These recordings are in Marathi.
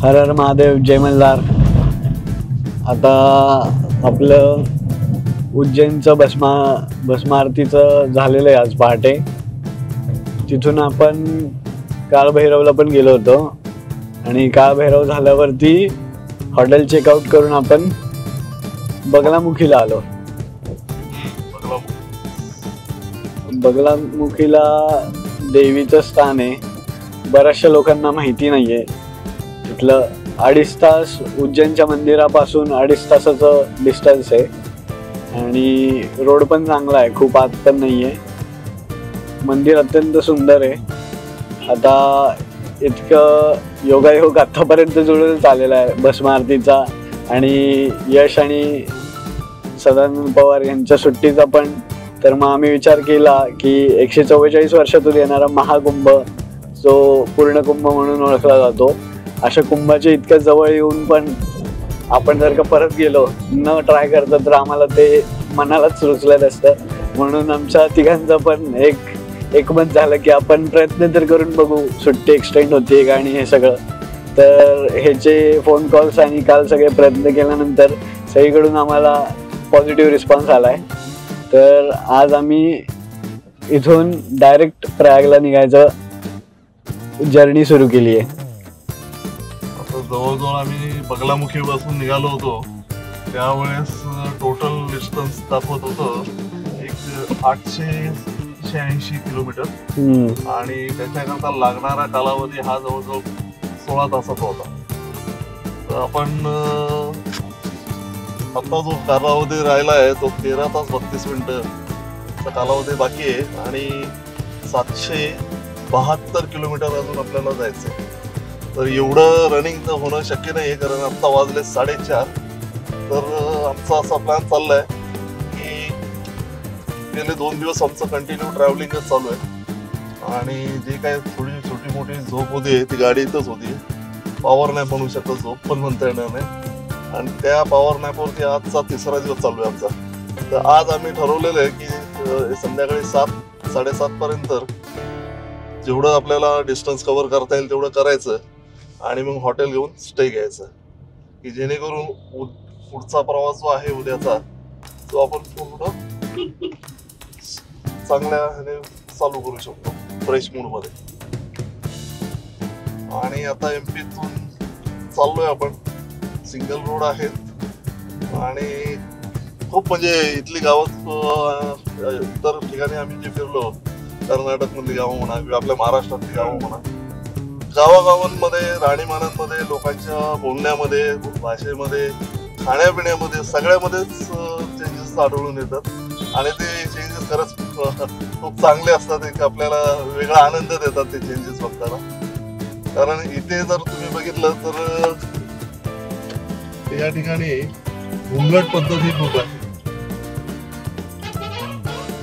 हर हर महादेव, जय मल्हार. आता आपलं उज्जैनचं भस्मारतीचं झालेलं आहे आज पहाटे. तिथून आपण काळभैरवला पण गेलो होतो आणि काळभैरव झाल्यावरती हॉटेल चेकआउट करून आपण बगलामुखीला आलो. बगलामुखीला देवीचं स्थान आहे. बऱ्याचशा लोकांना माहिती नाहीये. तिथलं 2.5 तास उज्जैनच्या मंदिरापासून 2.5 तासाचं डिस्टन्स आहे आणि रोड पण चांगला आहे, खूप आत पण नाहीये. मंदिर अत्यंत सुंदर आहे. आता इतकं योगायोग आतापर्यंत जुळून आलेला आहे भस्म आरतीचा आणि यश आणि सदानंद पवार यांच्या सुट्टीचा पण. तर मग आम्ही विचार केला की 144 वर्षातून येणारा महाकुंभ जो पूर्णकुंभ म्हणून ओळखला जातो, अशा कुंभाच्या इतक्या जवळ येऊन पण आपण जर का परत गेलो न ट्राय करता तर आम्हाला ते मनालाच रुचलेलं असतं. म्हणून आमच्या तिघांचं पण एकमत झालं की आपण प्रयत्न तर करून बघू, सुट्टी एक्सटेंड होते का आणि हे सगळं. तर ह्याचे फोन कॉल्स आणि काल सगळे प्रयत्न केल्यानंतर सगळीकडून आम्हाला पॉझिटिव्ह रिस्पॉन्स आलाय. तर आज आम्ही इथून डायरेक्ट प्रयागला निघायचं जर्नी सुरू केली आहे. जवळजवळ आम्ही बगलामुखी पासून निघालो होतो त्यावेळेस टोटल डिस्टन्स दाखवत होतं 880 किलोमीटर आणि त्याच्याकरता लागणारा कालावधी हा जवळजवळ 16 तासाचा होता. तर आपण आता जो कालावधी राहिला आहे तो 13 तास 32 मिनिटं कालावधी बाकी आहे आणि 772 किलोमीटर अजून आपल्याला जायचंय. तर एवढं रनिंग तर होणं शक्य नाही आहे कारण आत्ता वाजले 4:30. तर आमचा असा प्लॅन चाललाय की गेले 2 दिवस आमचं कंटिन्यू ट्रॅव्हलिंगच चालू आहे आणि जे काय थोडी छोटी मोठी झोप होती ती गाडीतच होती. पॉवर नॅप म्हणू शकतो, झोप पण म्हणता येणार नाही. आणि त्या पॉवर नॅपवरती आजचा 3रा दिवस चालू आहे आमचा. तर आज आम्ही ठरवलेलं आहे की संध्याकाळी 7-7:30 पर्यंत जेवढं आपल्याला डिस्टन्स कव्हर करता येईल तेवढं करायचं आणि मग हॉटेल घेऊन स्टे घ्यायचं की जेणेकरून पुढचा प्रवास जो आहे उद्याचा तो आपण पूर्ण चांगल्या ह्याने चालू करू शकतो फ्रेश मूड मध्ये. आणि आता एमपीतून चाललोय आपण. सिंगल रोड आहेत आणि खूप म्हणजे इथली गावात इतर ठिकाणी आम्ही जे फिरलो, कर्नाटक मधली गावं म्हणा किंवा आपल्या महाराष्ट्रातली गावं म्हणा, गावागावांमध्ये राहणीमानांमध्ये लोकांच्या बोलण्यामध्ये भाषेमध्ये खाण्यापिण्यामध्ये सगळ्यामध्येच चेंजेस आढळून येतात आणि ते चेंजेस खरंच खूप चांगले असतात. एक आपल्याला वेगळा आनंद देतात ते चेंजेस बघताना. कारण इथे जर तुम्ही बघितलं तर या ठिकाणी घुंगट पद्धती खूप आहे.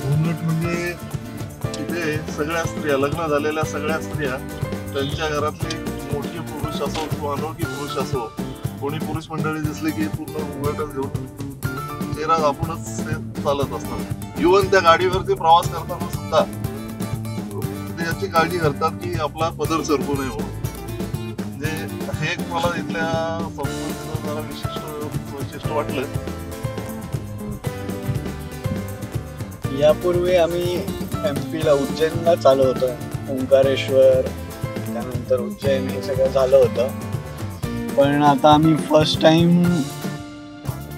घुंगट म्हणजे इथे सगळ्या स्त्रिया, लग्न झालेल्या सगळ्या स्त्रिया त्यांच्या घरातली मोठी पुरुष असो किंवा अनोळखी पुरुष असो, कोणी पुरुष मंडळी दिसली की पूर्ण घुंगटच घेऊन चेहरा झापूनच ते चालत असतात. इव्हन त्या गाडीवरती प्रवास करताना सुद्धा ते याची काळजी करतात की आपला पदर सरकू नये म्हणून. म्हणजे हे एक मला इथल्या संस्कृतीचं जरा विशिष्ट वैशिष्ट्य वाटलं. यापूर्वी आम्ही एमपीला उज्जैनला चालू होतो, ओंकारेश्वर त्यानंतर उज्जैन हे सगळं झालं होतं. पण आता आम्ही फर्स्ट टाइम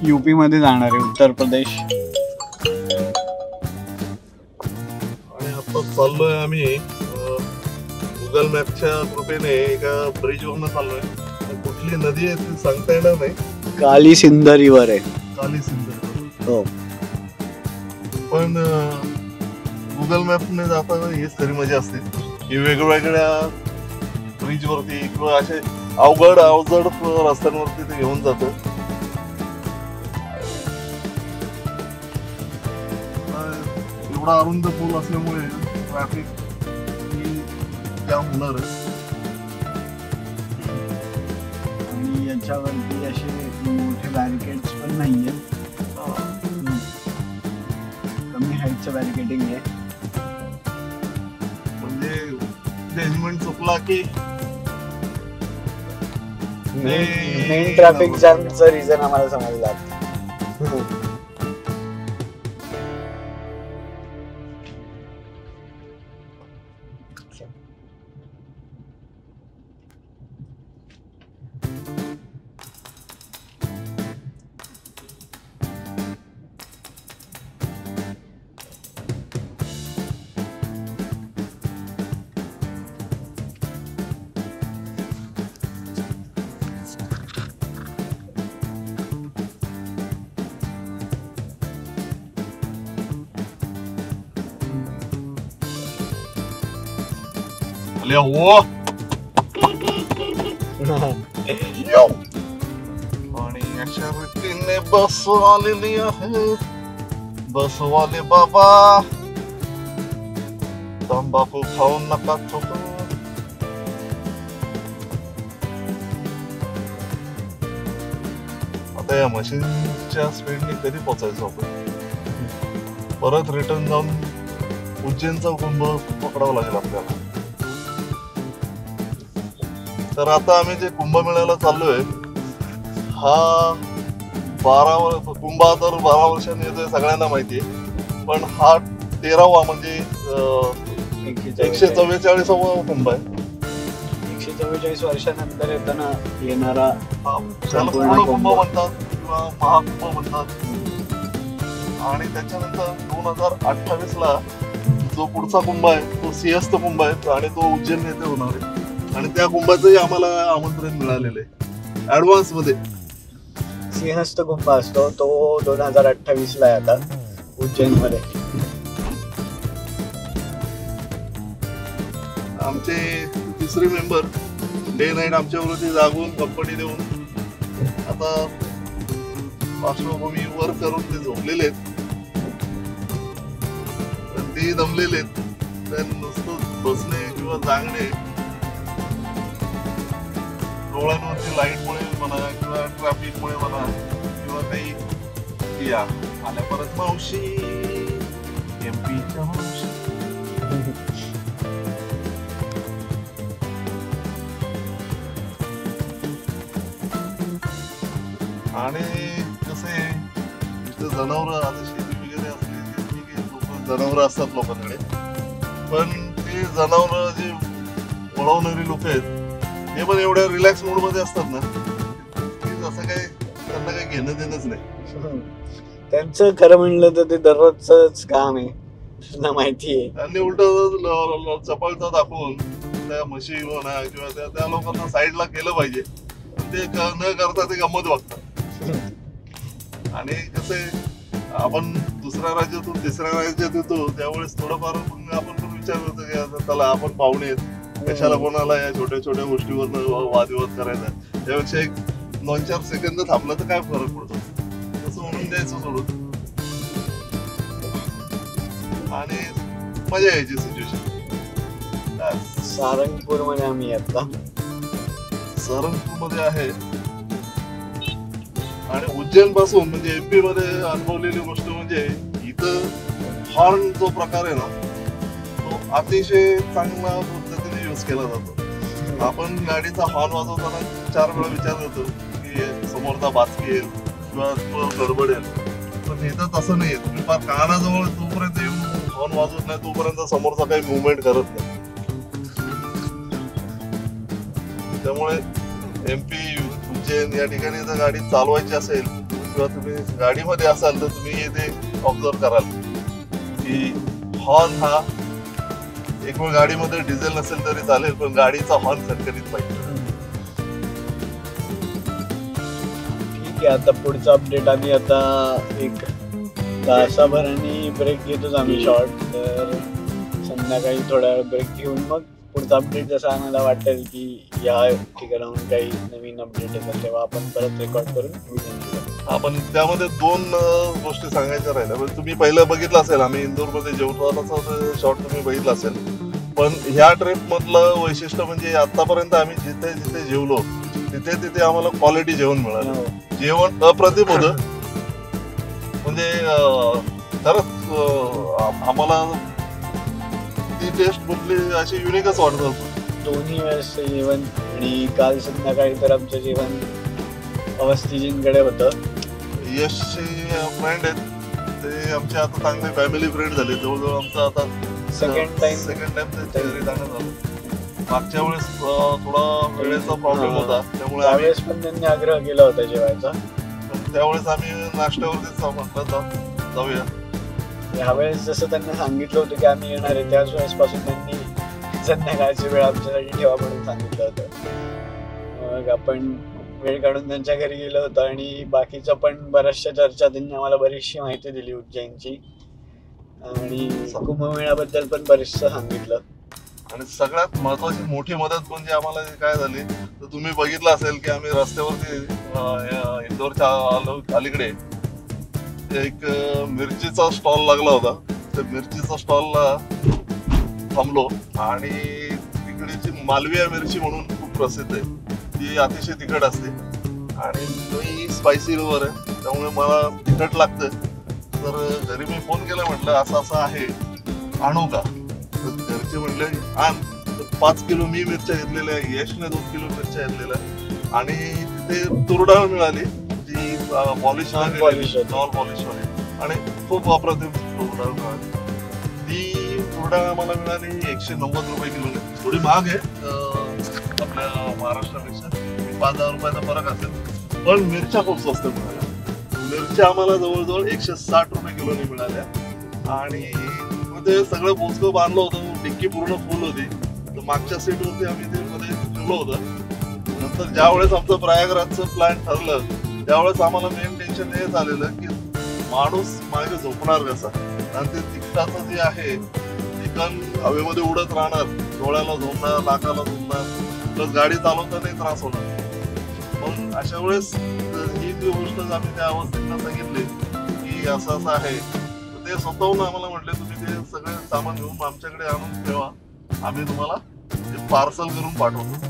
यूपी मध्ये जाणार आहे, उत्तर प्रदेश. आणि आता चाललोय आम्ही गुगल मॅपच्या कृपेने एका ब्रिजवरनं चाललोय. कुठली नदी आहे ती सांगता येणार नाही. काली सिंध रिव्हर आहे. काली सिंध. हो. पण गुगल मॅपने जाताना हीच खरी मजा असते की वेगवेगळ्या ब्रिजवरती किंवा असे अवजड रस्त्यांवरती ते घेऊन जातं. एवढा अरुंद पूल असल्यामुळे ट्रॅफिक जाम होणारच. आणि याच्यावरती असे मोठे बॅरिकेड्स पण नाहीये, कमी हाईटचं बॅरिकेडिंग आहे. म्हणजे जजमेंट चुकला की मेन ट्रॅफिक जामचं रिझन आम्हाला समजला. आणि अशा रीतीने बस आलेली आहे. बसवाले बाबा तंबाखू खाऊन नका थुकू. आता या मशीनच्या स्पीडने कधी पोहोचायचो आपण? परत रिटर्न जाऊन उज्जैनचा कुंभ पकडावा लागेल आपल्याला. तर आता आम्ही जे कुंभमेळ्याला चाललोय हा कुंभ तर 12 वर्षांनी येतोय सगळ्यांना माहितीये, पण हा 13वा म्हणजे 144वा कुंभ आहे. 144 वर्षानंतर येणारा पूर्ण कुंभ म्हणतात किंवा महाकुंभ म्हणतात. आणि त्याच्यानंतर 2028 ला जो पुढचा कुंभ आहे तो सिंहस्थ कुंभ आहे आणि तो उज्जैन येथे होणार आहे. आणि त्या कुंभाचंही आम्हाला आमंत्रण मिळालेलं आहे ऍडव्हान्स मध्ये. सिंहस्थ कुंभ असतो तो 2028 ला आहे आता उज्जैन मध्ये. आमचे तिसरे मेंबर डे नाईट आमच्यावरती जागून कंपनी देऊन आता पार्श्वभूमीवर करून ते झोपलेले आहेत. ते दमलेले आहेत. नुसतं बसणे किंवा जागणे डोळ्यांवरती लाईटमुळे म्हणा किंवा ट्रॅफिकमुळे म्हणा किंवा काही या आल्या परत मावशी एमपीच्या मावशी. आणि कसे जनावर आता शेती वगैरे असली जनावर असतात लोकांकडे, पण ते जनावर जे वळवणारी लोक आहेत हे पण एवढ्या रिलॅक्स मूड मध्ये असतात ना की जसं काही त्यांना काही घेणं देणंच नाही. त्यांचं खरं म्हणलं तर ते दररोजच काम आहे, त्यांना माहितीये. त्यांनी उलट चपळता दाखवून त्या म्हशी म्हणा किंवा त्या लोकांना साईडला केलं पाहिजे. ते न करता ते गंमत बघतात. आणि कसे आपण दुसऱ्या राज्यातून तिसऱ्या राज्यात येतो त्यावेळेस थोडंफार आपण पण विचार करतो की त्याला आपण पाहुणे आहेत, कशाला कोणाला या छोट्या छोट्या गोष्टीवर वादविवाद करायचा. त्यापेक्षा एक 2-4 सेकंद थांबला तर काय फरक पडतो तसं म्हणून द्यायचं सोडून. आणि मजा यायची सिच्युएशन. सारंगपूर मध्ये आम्ही आता सारंगपूर मध्ये आहे. आणि उज्जैन पासून म्हणजे एमपी मध्ये अनुभवलेली गोष्ट म्हणजे इथं हॉर्न जो प्रकार आहे ना तो अतिशय चांगला पद्धतीने यूज केला जातो. आपण गाडीचा हॉर्न वाजवताना 4 वेळा विचार करतो की समोरचा बाचकेल किंवा गडबडेल, पण इथं तसं नाहीये. तुम्ही फार कानाजवळ तोपर्यंत येऊन हॉर्न वाजवत नाही तोपर्यंत समोरचा काही मुवमेंट करत नाही. त्यामुळे एमपी उज्जैन या ठिकाणी जर गाडी चालवायची असेल किंवा तुम्ही गाडीमध्ये असाल तर तुम्ही इथे ऑब्झर्व कराल की हॉर्न हा एक वेळ गाडीमध्ये डिझेल नसेल तरी चालेल पण गाडीचा हॉर्न खटखटीत पाहिजे. ठीक आहे, आता पुढचा अपडेट आम्ही आता एक तासाभराने ब्रेक घेतोच आम्ही शॉर्ट. तर संध्याकाळी थोडा वेळ ब्रेक घेऊन मग पुढचा अपडेट जसं आम्हाला वाटेल की या ठिकाणाहून काही नवीन अपडेट येतात तेव्हा आपण परत रेकॉर्ड करून आपण त्यामध्ये 2 गोष्टी सांगायच्या राहिल्या. म्हणजे तुम्ही पहिलं बघितलं असेल आम्ही इंदोरमध्ये जेवणाचा शॉर्ट तुम्ही बघितला असेल, पण ह्या ट्रिप मधलं वैशिष्ट्य म्हणजे आतापर्यंत आम्ही जिथे जिथे जेवलो तिथे तिथे आम्हाला क्वालिटी जेवण मिळालं. जेवण अप्रतिम होतं. म्हणजे खरंच आम्हाला ती टेस्ट कुठली अशी युनिकच वाटत होती. दोन्ही वेळेसचं जेवण आणि काल संध्याकाळी तर आमचं जेवण अवस्थीजींकडे होतं. यशचे फ्रेंड आहेत ते आमचे आता चांगले फॅमिली फ्रेंड झाले. जवळजवळ आमचा आता सेकंड टाइम त्यांच्या घरी जाणं झालं. मागच्या वेळेस थोडा वेळेचा प्रॉब्लेम होता, त्यामुळे आम्ही त्यावेळेस पण त्यांनी आग्रह केला होता जेवायचा. त्यावेळेस आम्ही नाश्त्यावरतीच म्हटलं जाऊया. यावेळेस जसं त्यांना सांगितलं होतं की आम्ही येणार आहे, त्याच वेळेसपासून त्यांनी संध्याकाळची वेळ आमच्यासाठी ठेवा म्हणून सांगितलं होतं. मग आपण वेळ काढून त्यांच्या घरी गेलो होतो आणि बाकीच्या पण बऱ्याचशा चर्चा त्यांनी आम्हाला बरीचशी माहिती दिली उज्जैनची आणि कुंभमेळ्याबद्दल पण बरेचसं सांगितलं. आणि सगळ्यात महत्वाची मोठी मदत म्हणजे आम्हाला काय झाली तर तुम्ही बघितलं असेल की आम्ही रस्त्यावरती इंदोरच्या अलीकडे एक मिरचीचा स्टॉल लागला होता. त्या मिरचीचा स्टॉलला थांबलो आणि तिकडची मालविया मिरची म्हणून खूप प्रसिद्ध आहे. ती अतिशय तिखट असते आणि मी स्पायसी लवर आहे, त्यामुळे मला तिखट लागतं. तर घरी मी फोन केला, म्हटलं असं असं आहे, आणू का? घरचे म्हणले आण. 5 किलो मी मिरच्या घेतलेल्या, यशने 2 किलो मिरच्या घेतलेल्या आणि तिथे तुरडाळ मिळाली जी पॉलिश नॉन पॉलिश वाली आणि खूप वापरते तुरडाळ मिळाली. ती तुरडाळ आम्हाला मिळाली 190 रुपये किलो. थोडी महाग आहे आपल्या महाराष्ट्रापेक्षा, 5,000 रुपयाचा फरक असेल, पण मिरच्या खूप स्वस्त मिळाल्या. मिरच्या आम्हाला जवळजवळ 160 रुपये किलोनी मिळाल्या आणि ते सगळं बोचकं बांधलं होतं, डिक्की पूर्ण फुल होती. तर मागच्या सीटवरती आम्ही ते मध्ये ठेवलं होतं. नंतर ज्या वेळेस आमचं प्रयागराजचं प्लॅन ठरलं त्यावेळेस आम्हाला मेन टेन्शन हे झालेलं की माणूस मागे झोपणार कसा, आणि ते तिखटाचं जे आहे चिकन हवेमध्ये उडत राहणार, डोळ्याला झोपणार, नाकाला झोपणार, प्लस गाडी चालवतानाही त्रास होणार. पण अशा वेळेस ही जी गोष्ट आम्ही त्या अवस्थेला सांगितली की असं असं आहे, ते स्वतःहून आम्हाला म्हटले तुम्ही ते सगळे सामान घेऊन आमच्याकडे आणून ठेवा, आम्ही तुम्हाला ते पार्सल करून पाठवतो.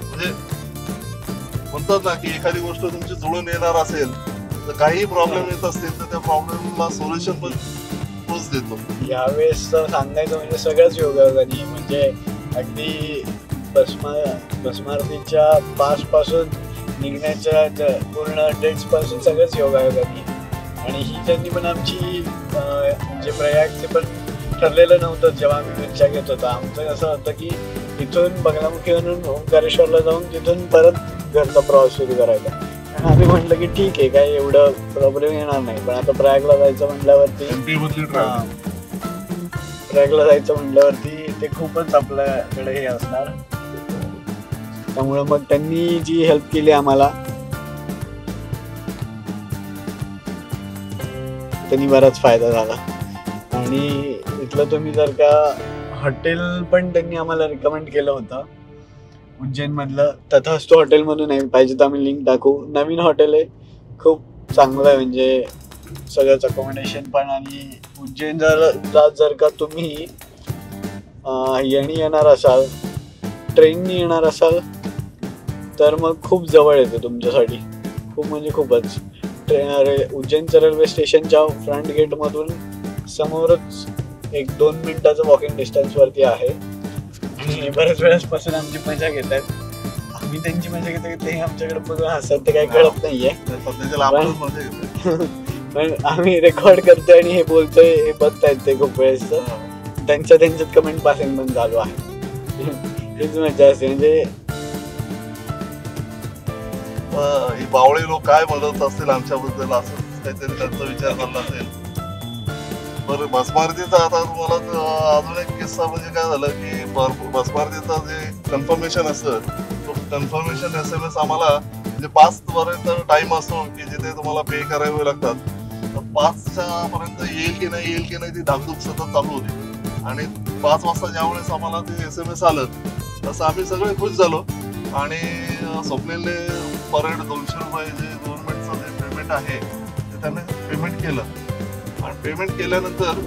म्हणजे म्हणतात ना की एखादी गोष्ट तुमची जुळून येणार असेल तर काही प्रॉब्लेम येत असतील तर त्या प्रॉब्लेमला सोल्युशन पण तोच देतो. यावेळेस सांगायचं म्हणजे सगळंच योगायोगाने, म्हणजे अगदी भस्मारतीच्या पासून निघण्याच्या पूर्ण डेट्स पासून सगळंच योगायोगाने. आणि ही जर्नी पण आमची जे प्रयागचे पण ठरलेलं नव्हतं. जेव्हा आम्ही मिरच्या घेत होतो आमचं असं होतं की इथून बगलामुखीवरून ओंकारेश्वरला जाऊन तिथून परत घरचा प्रवास सुरू करायचा. आणि आम्ही म्हटलं की ठीक आहे, काय एवढं प्रॉब्लेम येणार नाही. पण आता प्रयागला जायचं म्हटल्यावरती ते खूपच आपल्याकडे हे असणार. त्यामुळे मग त्यांनी जी हेल्प केली आम्हाला त्यांनी बराच फायदा झाला. आणि इथलं तुम्ही जर का हॉटेल पण त्यांनी आम्हाला रिकमेंड केलं होतं उज्जैन मधलं, तथास्तु हॉटेल म्हणून आहे, पाहिजे तर आम्ही लिंक टाकू. नवीन हॉटेल आहे, खूप चांगलं आहे, म्हणजे सगळंच अकोमोडेशन पण. आणि उज्जैन जर का तुम्ही येणार असाल, ट्रेननी येणार असाल तर मग खूप जवळ येते तुमच्यासाठी, खूप म्हणजे खूपच. उज्जैनच्या रेल्वे स्टेशनच्या फ्रंट गेट मधून समोरच 1-2 मिनिटाचं वॉकिंग डिस्टन्स वरती आहे. आणि बऱ्याच वेळेसपासून आमची मजा घेत आहेत, आम्ही त्यांची मजा घेतो, ते आमच्याकडे बघून हसत, ते काही कळत नाहीये. पण आम्ही रेकॉर्ड करतोय आणि हे बोलतोय हे बघतायत ते खूप वेळेस, त्यांच्यात कमेंट पासिंग पण चालू आहे. हीच मजा असते. म्हणजे ही बावळे लोक काय म्हणत असतील आमच्याबद्दल, असं काहीतरी त्यांचा विचार झाला असेल. बरं, भस्मारतीचा आता तुम्हाला अजून एक किस्सा म्हणजे काय झालं की भस्मारतीचा जे कन्फर्मेशन असतं, तो कन्फर्मेशन SMS आम्हाला म्हणजे 5 पर्यंत टाइम असतो की जिथे तुम्हाला पे करावे लागतात. तर 5च्या पर्यंत येईल की नाही ती धाकधूक सतत चालू होती. आणि 5 वाजता ज्यावेळेस आम्हाला ते SMS आलं तसं आम्ही सगळे खुश झालो. आणि स्वप्नीलने पर हेड 200 रुपये जे गव्हर्नमेंटचं जे पेमेंट आहे ते त्याने पेमेंट केलं. आणि पेमेंट केल्यानंतर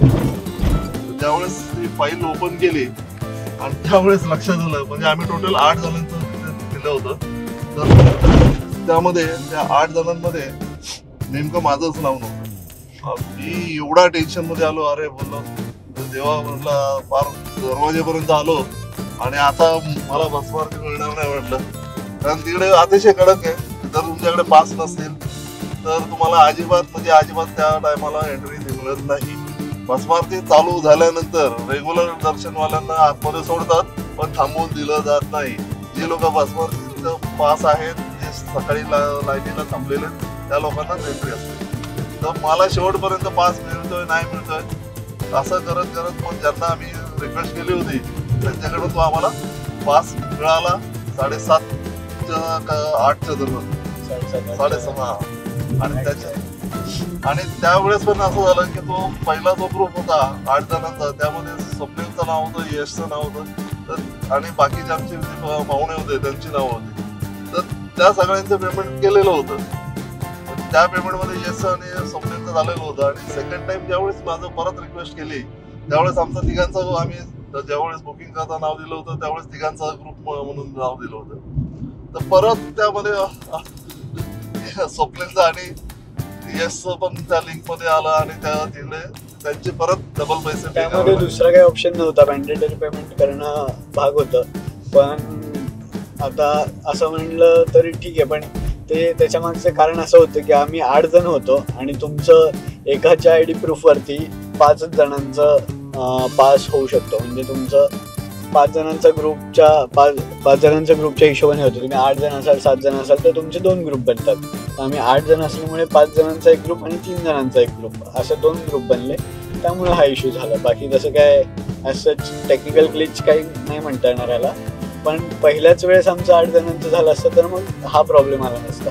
ज्यावेळेस ती फाईल ओपन केली आणि त्यावेळेस लक्षात आलं, म्हणजे आम्ही टोटल 8 जणांचं दिलं होतं. तर त्यामध्ये त्या 8 जणांमध्ये नेमकं माझंच नाव नव्हतं. मी एवढा टेन्शन मध्ये आलो, अरे बोललो देवा, म्हटलं फार दरवाजेपर्यंत आलो आणि आता मला भस्मारती मिळणार नाही म्हटलं, कारण तिकडे अतिशय कडक आहे. जर तुमच्याकडे पास नसतील तर तुम्हाला अजिबात त्या टायमाला एंट्री मिळत नाही. भस्मारती चालू झाल्यानंतर रेग्युलर दर्शनवाल्यांना आतमध्ये सोडतात, पण थांबवून दिलं जात नाही. जे लोक भस्मारतीचं पास आहेत, जे सकाळी लाईनीला थांबलेले, त्या लोकांनाच एंट्री असते. तर मला शेवटपर्यंत पास मिळतोय नाही मिळतोय असं करत करत मग ज्यांना आम्ही रिक्वेस्ट केली होती त्यांच्याकडून तो आम्हाला पास मिळाला 7:30 8च्या दरम्यान, 6:30. आणि त्यावेळेस पण असं झालं की तो पहिला जो ग्रुप होता 8 जणांचा, त्यामध्ये स्वप्नीलचं नाव होतं, यशचं नाव होतं आणि बाकीचे आमचे पाहुणे होते त्यांची नाव होती. तर त्या सगळ्यांचं पेमेंट केलेलं होतं. त्या पेमेंटमध्ये यश आणि स्वप्नीलचं झालेलं होतं. आणि सेकंड टाइम ज्यावेळेस माझं परत रिक्वेस्ट केली त्यावेळेस आमचा तिघांचा आम्ही ज्यावेळेस बुकिंग करता नाव दिलं होतं त्यावेळेस तिघांचा ग्रुप म्हणून नाव दिलं होतं. तर परत त्यामध्ये स्वप्नीलचं आणि यशचं पण त्या लिंक मध्ये आलं आणि त्या तिकडे त्यांचे परत डबल पैसे. त्यामध्ये दुसरा काही ऑप्शन नव्हता, मॅन्डेटरी पेमेंट करणं भाग होतं. पण आता असं म्हणलं तरी ठीक आहे, पण ते त्याच्या मागचं कारण असं होतं की आम्ही 8 जण होतो आणि तुमचं एकाच्या ID प्रूफवरती 5 जणांचं पास होऊ शकतो. म्हणजे तुमचं 5 जणांच्या ग्रुपच्या हिशोबाने होतं. तुम्ही 8 जण असाल 7 जण असाल तर तुमचे 2 ग्रुप बनतात. आम्ही 8 जण असल्यामुळे 5 जणांचा एक ग्रुप आणि 3 जणांचा एक ग्रुप असे 2 ग्रुप बनले. त्यामुळे हा इश्यू झाला. बाकी तसं काय असं टेक्निकल ग्लिच काही नाही म्हणता येणार याला. पण पहिल्याच वेळेस आमचं 8 जणांचं झालं असतं तर मग हा प्रॉब्लेम आला नसता.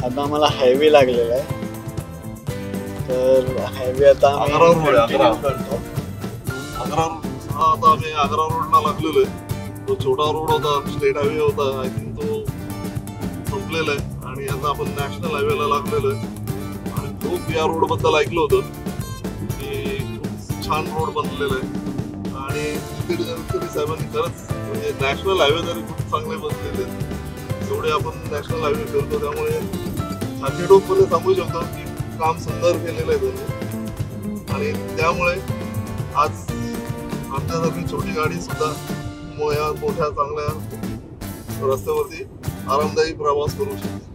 आता आम्हाला हायवे लागलेला आहे, तर हायवे आता आम्ही आता आम्ही आग्रा रोडला लागलेलो आहे. तो छोटा रोड होता, स्टेट हायवे होता, आय थिंक तो संपलेला आहे आणि आता आपण नॅशनल हायवेला लागलेलो आहे. आणि खूप या रोड बद्दल ऐकलं होतं की खूप छान रोड बनलेला आहे आणि गडकरी साहेबांनी खरंच म्हणजे नॅशनल हायवे तरी खूप चांगले बनलेले आहेत. एवढे आपण नॅशनल हायवे करतो त्यामुळे ठाणेडोकपणे सांगू शकतो की काम सुंदर केलेलं आहे त्यांनी. आणि त्यामुळे आज आमच्यासारखी छोटी गाडी सुद्धा या मोठ्या चांगल्या रस्त्यावरती आरामदायी प्रवास करू शकते.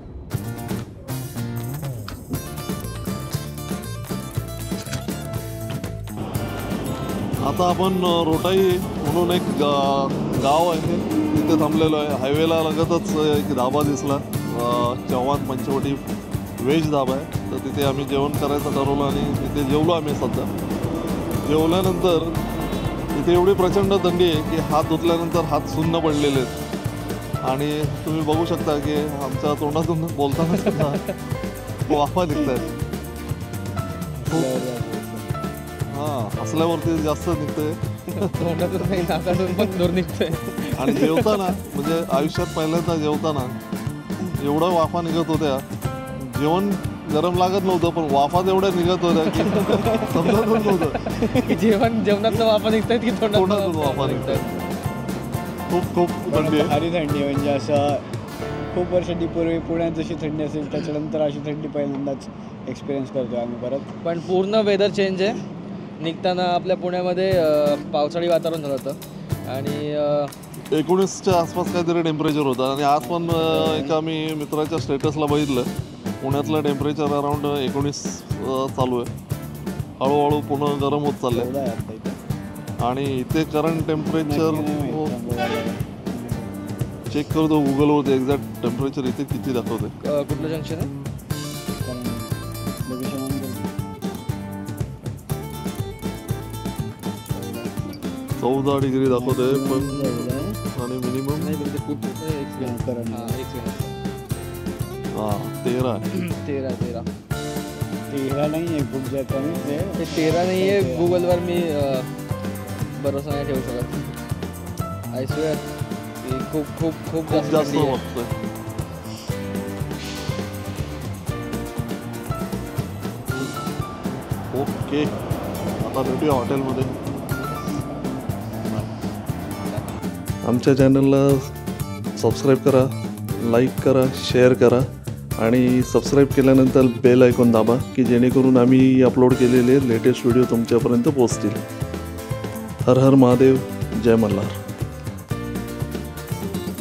आता आपण रोटाई म्हणून एक गाव आहे तिथे थांबलेलो आहे. हायवेला लगतच एक धाबा दिसला, चव्हाण पंचवटी व्हेज धाबा आहे. तर तिथे आम्ही जेवण करायचं ठरवलं आणि तिथे जेवलो आम्ही. सध्या जेवल्यानंतर तिथे एवढी प्रचंड थंडी आहे की हात धुतल्यानंतर हात सुन्न पडलेले आहेत आणि तुम्ही बघू शकता की आमच्या तोंडातून बोलताना सुद्धा वाफा निघत आहेत. हसल्यावरती जास्त निघतंय आणि जेवताना म्हणजे आयुष्यात पहिल्यांदा जेवताना एवढा वाफा निघत होत्या. जेवण गरम लागत नव्हतं पण वाफा एवढ्या निघत होत्या की समजतच नव्हतं जेवणातलं वाफा निघतायत की तोंडातून वाफा निघतायत. खूप थंडी आहे. भारी थंडी म्हणजे असं खूप वर्षांपूर्वी पुण्यात जशी थंडी असेल त्याच्यानंतर अशी थंडी पहिल्यांदाच एक्सपिरियन्स करतो आम्ही परत. पण पूर्ण वेदर चेंज आहे. निघताना आपल्या पुण्यामध्ये पावसाळी वातावरण झालं होतं आणि 19च्या आसपास काहीतरी टेम्परेचर होतं आणि आज पण एका मी मित्राच्या स्टेटसला बघितलं पुण्यातलं टेम्परेचर अराउंड 19 चालू आहे. हळूहळू पुन्हा गरम होत चाललंय आणि इथे करंट टेम्परेचर चेक करतो गुगलवरती एक्झॅक्ट टेम्परेचर इथे किती दाखवते. कुठलं जंक्शन आहे? 14 डिग्री दाखवते पण आणि मिनिमम 13 नाही आहे. खूप जास्त ते 13 नाही आहे. गुगलवर मी भरोसा नाही ठेवू शकत. आय स्वेअर खूप खूप खूप जास्त वाटतंय. ओके आता भेटूया हॉटेलमध्ये. आमच्या चॅनलला सबस्क्राईब करा, लाईक करा, शेअर करा आणि सबस्क्राईब केल्यानंतर बेल आयकॉन दाबा की जेणेकरून आम्ही अपलोड केलेले लेटेस्ट व्हिडिओ तुमच्यापर्यंत पोहोचतील. हर हर महादेव, जय मल्हार.